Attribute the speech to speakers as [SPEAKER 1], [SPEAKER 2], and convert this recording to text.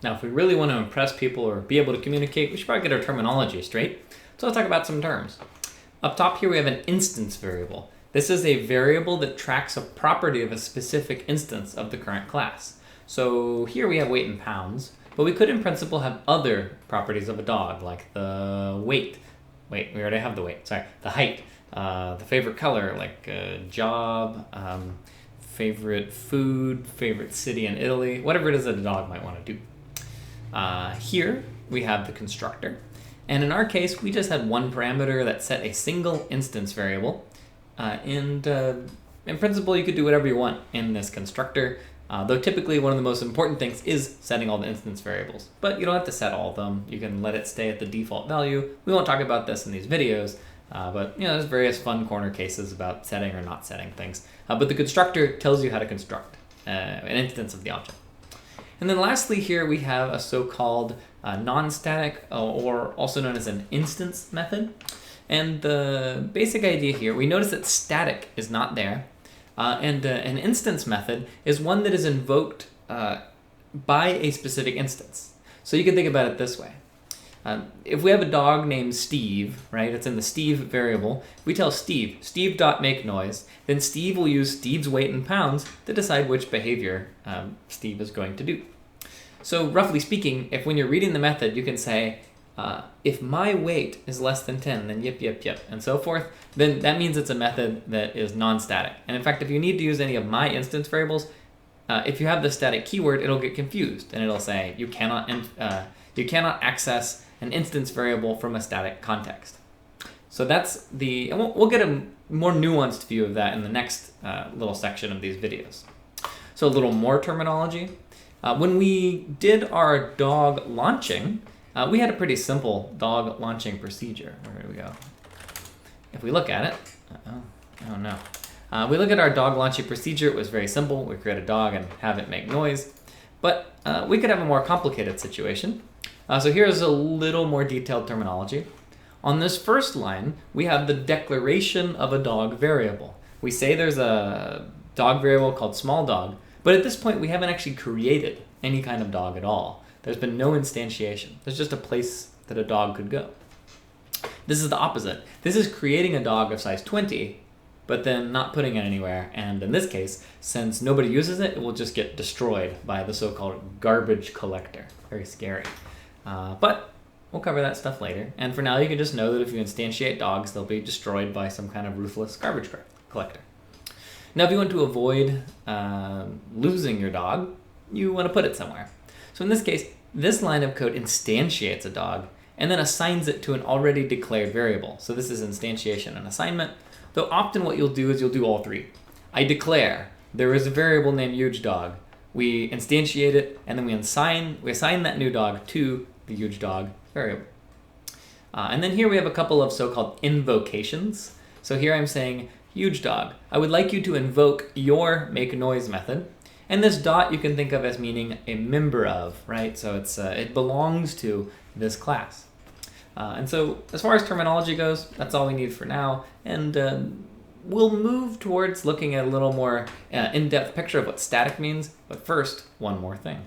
[SPEAKER 1] Now, if we really want to impress people or be able to communicate, we should probably get our terminology straight. So let's talk about some terms. Up top here, we have an instance variable. This is a variable that tracks a property of a specific instance of the current class. So here we have weight in pounds, but we could in principle have other properties of a dog, like the weight. Wait, we already have the weight, sorry. The height, the favorite color, like job, favorite food, favorite city in Italy, whatever it is that a dog might want to do. Here we have the constructor. And in our case, we just had one parameter that set a single instance variable. And in principle, you could do whatever you want in this constructor, though typically one of the most important things is setting all the instance variables. But you don't have to set all of them. You can let it stay at the default value. We won't talk about this in these videos, but there's various fun corner cases about setting or not setting things. But the constructor tells you how to construct an instance of the object. And then lastly here we have a so-called non-static, or also known as an instance method. And the basic idea here, we notice that static is not there. And an instance method is one that is invoked by a specific instance. So you can think about it this way. If we have a dog named Steve, right, it's in the Steve variable, we tell Steve.makeNoise, then Steve will use Steve's weight in pounds to decide which behavior Steve is going to do. So roughly speaking, if when you're reading the method, you can say, if my weight is less than 10, then yip, and so forth, then that means it's a method that is non-static. And in fact, if you need to use any of my instance variables, if you have the static keyword, it'll get confused, and it'll say you cannot access an instance variable from a static context. So that's and we'll get a more nuanced view of that in the next little section of these videos. So a little more terminology. When we did our dog launching, we had a pretty simple dog launching procedure. Where do we go? If we look at it, oh no. We look at our dog launching procedure. It was very simple. We create a dog and have it make noise. But we could have a more complicated situation. So here's a little more detailed terminology. On this first line, we have the declaration of a dog variable. We say there's a dog variable called small dog, but at this point we haven't actually created any kind of dog at all. There's been no instantiation. There's just a place that a dog could go. This is the opposite. This is creating a dog of size 20, but then not putting it anywhere. And in this case, since nobody uses it, it will just get destroyed by the so-called garbage collector. Very scary. But we'll cover that stuff later. And for now, you can just know that if you instantiate dogs, they'll be destroyed by some kind of ruthless garbage collector. Now, if you want to avoid losing your dog, you want to put it somewhere. So in this case, this line of code instantiates a dog and then assigns it to an already declared variable. So this is instantiation and assignment, though often what you'll do is you'll do all three. I declare there is a variable named huge dog. We instantiate it, and then we assign that new dog to the huge dog variable. And then here we have a couple of so-called invocations. So here I'm saying, huge dog, I would like you to invoke your make noise method. And this dot you can think of as meaning a member of, right? So it belongs to this class. And so as far as terminology goes, that's all we need for now. And we'll move towards looking at a little more in-depth picture of what static means. But first, one more thing.